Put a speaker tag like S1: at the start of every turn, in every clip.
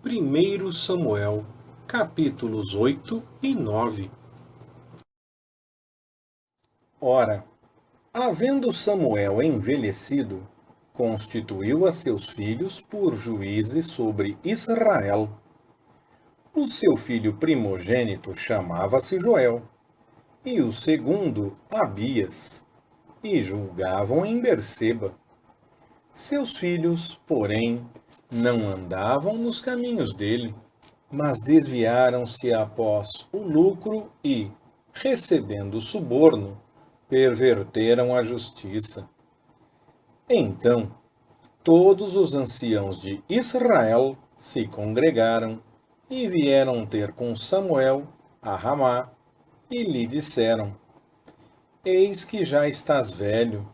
S1: 1 Samuel, capítulos 8 e 9. Ora, havendo Samuel envelhecido, constituiu a seus filhos por juízes sobre Israel. O seu filho primogênito chamava-se Joel, e o segundo Abias, e julgavam em Berseba. Seus filhos, porém, não andavam nos caminhos dele, mas desviaram-se após o lucro e, recebendo suborno, perverteram a justiça. Então, todos os anciãos de Israel se congregaram e vieram ter com Samuel a Ramá e lhe disseram: Eis que já estás velho,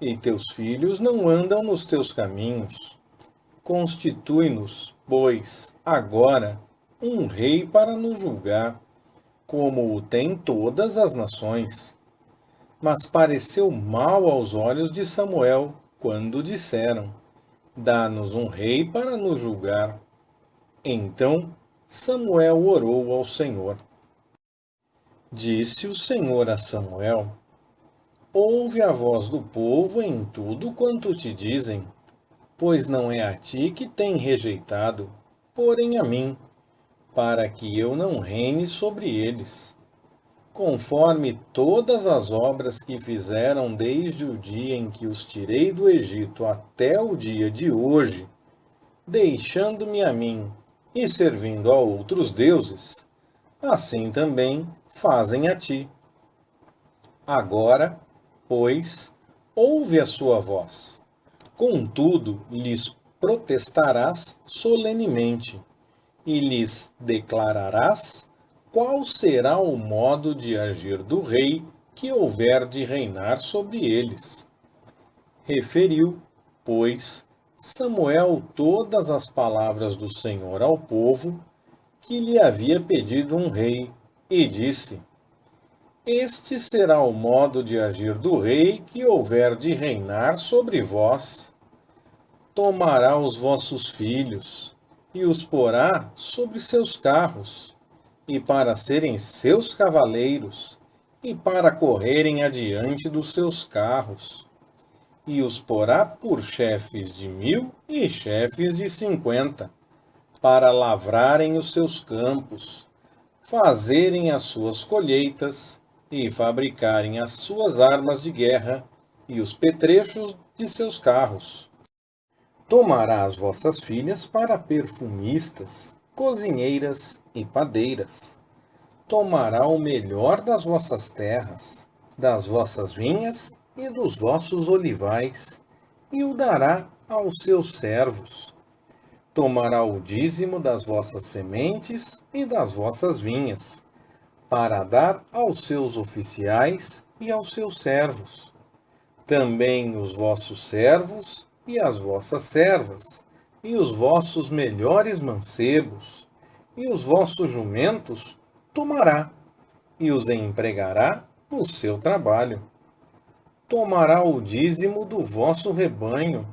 S1: e teus filhos não andam nos teus caminhos. Constitui-nos, pois, agora, um rei para nos julgar, como o têm todas as nações. Mas pareceu mal aos olhos de Samuel, quando disseram: Dá-nos um rei para nos julgar. Então Samuel orou ao Senhor. Disse o Senhor a Samuel: Ouve a voz do povo em tudo quanto te dizem, pois não é a ti que tem rejeitado, porém a mim, para que eu não reine sobre eles. Conforme todas as obras que fizeram desde o dia em que os tirei do Egito até o dia de hoje, deixando-me a mim e servindo a outros deuses, assim também fazem a ti. Agora, pois, ouve a sua voz. Contudo, lhes protestarás solenemente, e lhes declararás qual será o modo de agir do rei que houver de reinar sobre eles. Referiu, pois, Samuel todas as palavras do Senhor ao povo, que lhe havia pedido um rei, e disse: Este será o modo de agir do rei que houver de reinar sobre vós. Tomará os vossos filhos, e os porá sobre seus carros, e para serem seus cavaleiros, e para correrem adiante dos seus carros, e os porá por chefes de 1000 e chefes de 50, para lavrarem os seus campos, fazerem as suas colheitas, e fabricarem as suas armas de guerra e os petrechos de seus carros. Tomará as vossas filhas para perfumistas, cozinheiras e padeiras. Tomará o melhor das vossas terras, das vossas vinhas e dos vossos olivais, e o dará aos seus servos. Tomará o dízimo das vossas sementes e das vossas vinhas, para dar aos seus oficiais e aos seus servos. Também os vossos servos e as vossas servas, e os vossos melhores mancebos, e os vossos jumentos tomará, e os empregará no seu trabalho. Tomará o dízimo do vosso rebanho,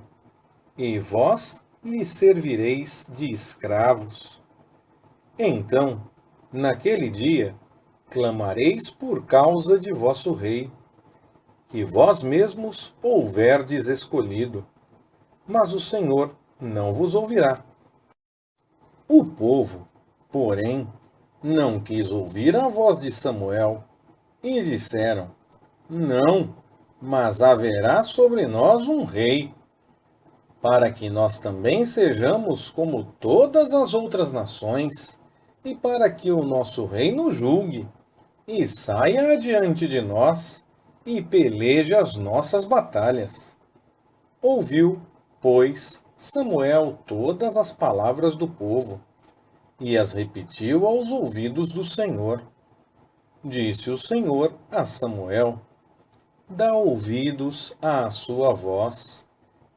S1: e vós lhe servireis de escravos. Então, naquele dia, clamareis por causa de vosso rei, que vós mesmos houverdes escolhido, mas o Senhor não vos ouvirá. O povo, porém, não quis ouvir a voz de Samuel, e disseram: Não, mas haverá sobre nós um rei, para que nós também sejamos como todas as outras nações, e para que o nosso rei nos julgue, e saia adiante de nós, e peleje as nossas batalhas. Ouviu, pois, Samuel todas as palavras do povo, e as repetiu aos ouvidos do Senhor. Disse o Senhor a Samuel: Dá ouvidos à sua voz,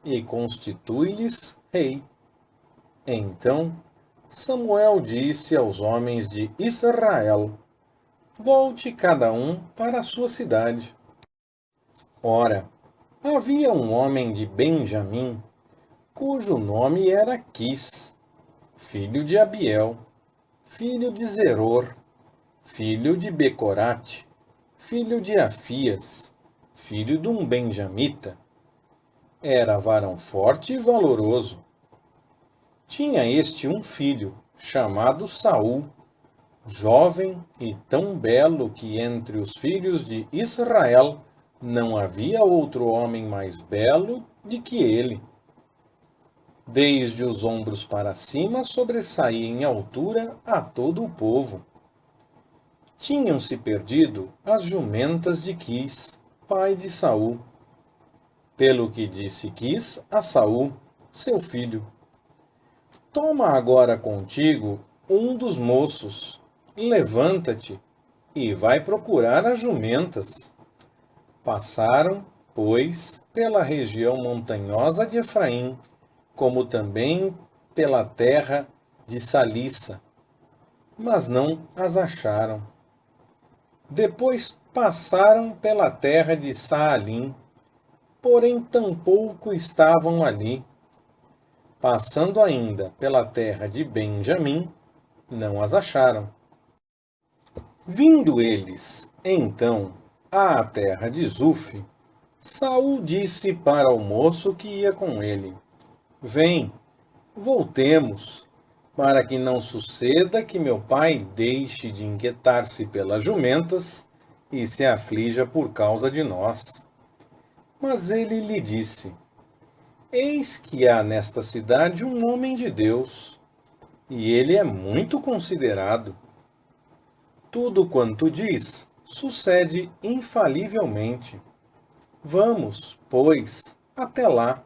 S1: e constitui-lhes rei. Então Samuel disse aos homens de Israel: Volte cada um para a sua cidade. Ora, havia um homem de Benjamim, cujo nome era Quis, filho de Abiel, filho de Zeror, filho de Becorate, filho de Afias, filho de um benjamita. Era varão forte e valoroso. Tinha este um filho, chamado Saul, jovem e tão belo que entre os filhos de Israel não havia outro homem mais belo do que ele. Desde os ombros para cima sobressaía em altura a todo o povo. Tinham-se perdido as jumentas de Quis, pai de Saul. Pelo que disse Quis a Saul, seu filho: Toma agora contigo um dos moços, levanta-te e vai procurar as jumentas. Passaram, pois, pela região montanhosa de Efraim, como também pela terra de Salissa, mas não as acharam. Depois passaram pela terra de Saalim, porém tampouco estavam ali. Passando ainda pela terra de Benjamim, não as acharam. Vindo eles, então, à terra de Zuf, Saul disse para o moço que ia com ele: Vem, voltemos, para que não suceda que meu pai deixe de inquietar-se pelas jumentas e se aflija por causa de nós. Mas ele lhe disse: Eis que há nesta cidade um homem de Deus, e ele é muito considerado. Tudo quanto diz sucede infalivelmente. Vamos, pois, até lá.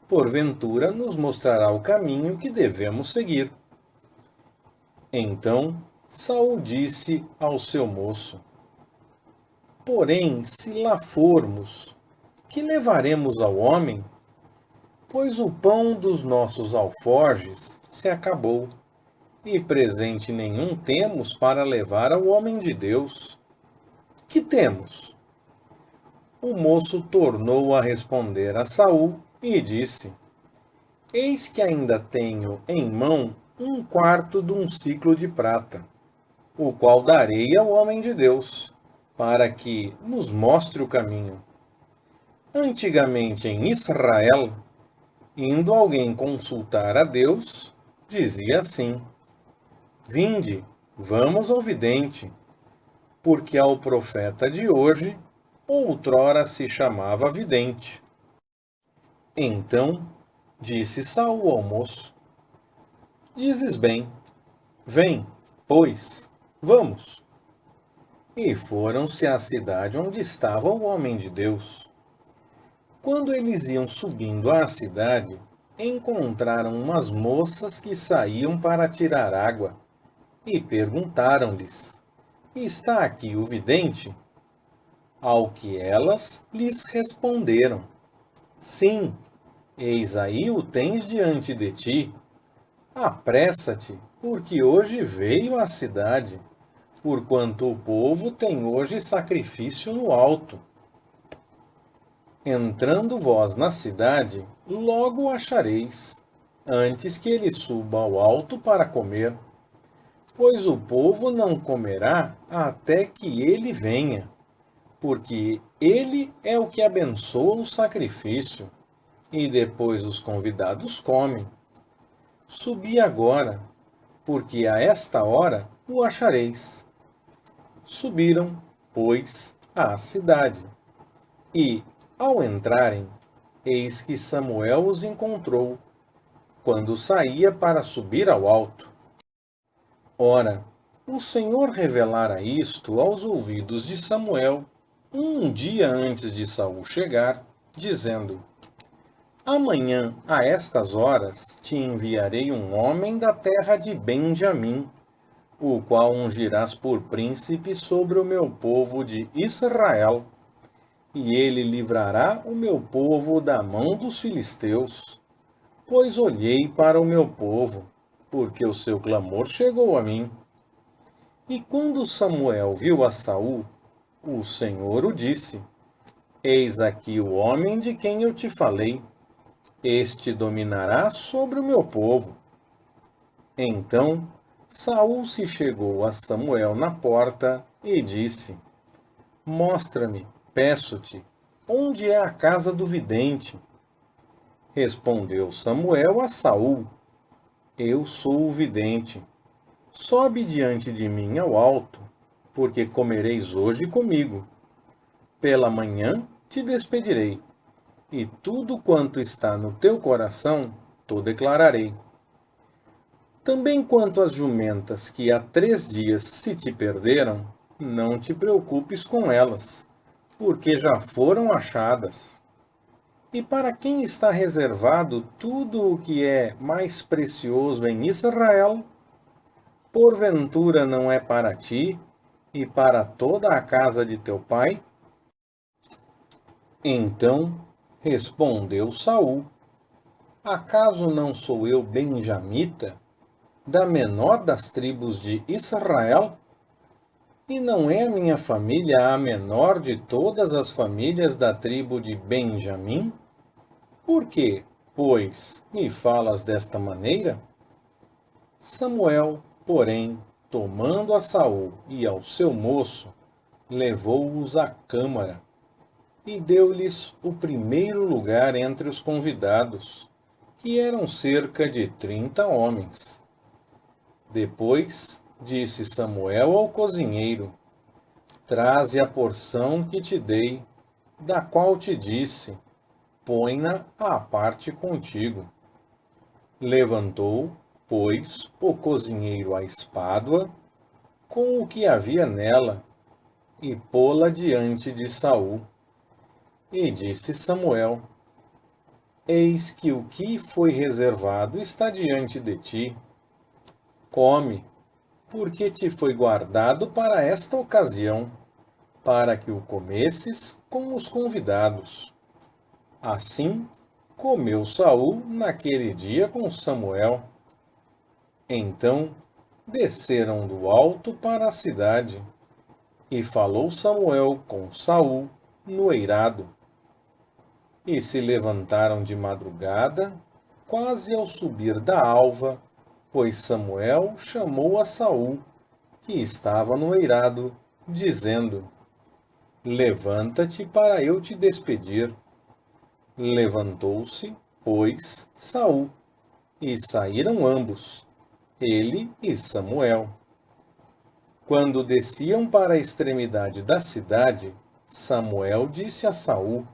S1: Porventura nos mostrará o caminho que devemos seguir. Então Saul disse ao seu moço: Porém, se lá formos, que levaremos ao homem? Pois o pão dos nossos alforjes se acabou, e presente nenhum temos para levar ao homem de Deus. Que temos? O moço tornou a responder a Saul e disse: Eis que ainda tenho em mão um quarto de um siclo de prata, o qual darei ao homem de Deus, para que nos mostre o caminho. Antigamente em Israel, indo alguém consultar a Deus, dizia assim: Vinde, vamos ao vidente, porque ao profeta de hoje, outrora se chamava vidente. Então disse Saul ao moço: Dizes bem, vem, pois, vamos. E foram-se à cidade onde estava o homem de Deus. Quando eles iam subindo à cidade, encontraram umas moças que saíam para tirar água, e perguntaram-lhes: Está aqui o vidente? Ao que elas lhes responderam: Sim, eis aí o tens diante de ti. Apressa-te, porque hoje veio à cidade, porquanto o povo tem hoje sacrifício no alto. Entrando vós na cidade, logo o achareis, antes que ele suba ao alto para comer. Pois o povo não comerá até que ele venha, porque ele é o que abençoa o sacrifício, e depois os convidados comem. Subi agora, porque a esta hora o achareis. Subiram, pois, à cidade, e, ao entrarem, eis que Samuel os encontrou, quando saía para subir ao alto. Ora, o Senhor revelara isto aos ouvidos de Samuel um dia antes de Saul chegar, dizendo: Amanhã, a estas horas, te enviarei um homem da terra de Benjamim, o qual ungirás por príncipe sobre o meu povo de Israel, e ele livrará o meu povo da mão dos filisteus. Pois olhei para o meu povo, porque o seu clamor chegou a mim. E quando Samuel viu a Saul, o Senhor o disse: Eis aqui o homem de quem eu te falei. Este dominará sobre o meu povo. Então Saul se chegou a Samuel na porta e disse: Mostra-me, peço-te, onde é a casa do vidente? Respondeu Samuel a Saul: Eu sou o vidente. Sobe diante de mim ao alto, porque comereis hoje comigo. Pela manhã te despedirei, e tudo quanto está no teu coração te declararei. Também quanto às jumentas que há 3 dias se te perderam, não te preocupes com elas, porque já foram achadas. E para quem está reservado tudo o que é mais precioso em Israel, porventura não é para ti e para toda a casa de teu pai? Então respondeu Saul: Acaso não sou eu benjamita, da menor das tribos de Israel? E não é a minha família a menor de todas as famílias da tribo de Benjamim? Por que, pois, me falas desta maneira? Samuel, porém, tomando a Saul e ao seu moço, levou-os à câmara e deu-lhes o primeiro lugar entre os convidados, que eram cerca de 30 homens. Depois disse Samuel ao cozinheiro: Traze a porção que te dei, da qual te disse: põe-na à parte contigo. Levantou, pois, o cozinheiro a espádua, com o que havia nela, e pô-la diante de Saul. E disse Samuel: Eis que o que foi reservado está diante de ti. Come, porque te foi guardado para esta ocasião, para que o comesses com os convidados. Assim comeu Saul naquele dia com Samuel. Então desceram do alto para a cidade, e falou Samuel com Saul no eirado. E se levantaram de madrugada, quase ao subir da alva, pois Samuel chamou a Saul, que estava no eirado, dizendo: Levanta-te para eu te despedir. Levantou-se, pois, Saul, e saíram ambos, ele e Samuel. Quando desciam para a extremidade da cidade, Samuel disse a Saul: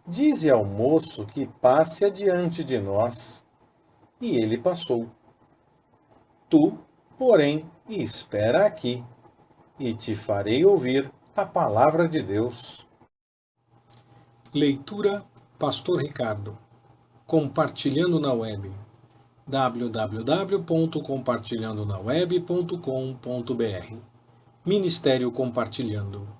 S1: Dize ao moço que passe adiante de nós. E ele passou. Tu, porém, espera aqui, e te farei ouvir a palavra de Deus. Leitura Pastor Ricardo. Compartilhando na web. www.compartilhandonaweb.com.br Ministério Compartilhando.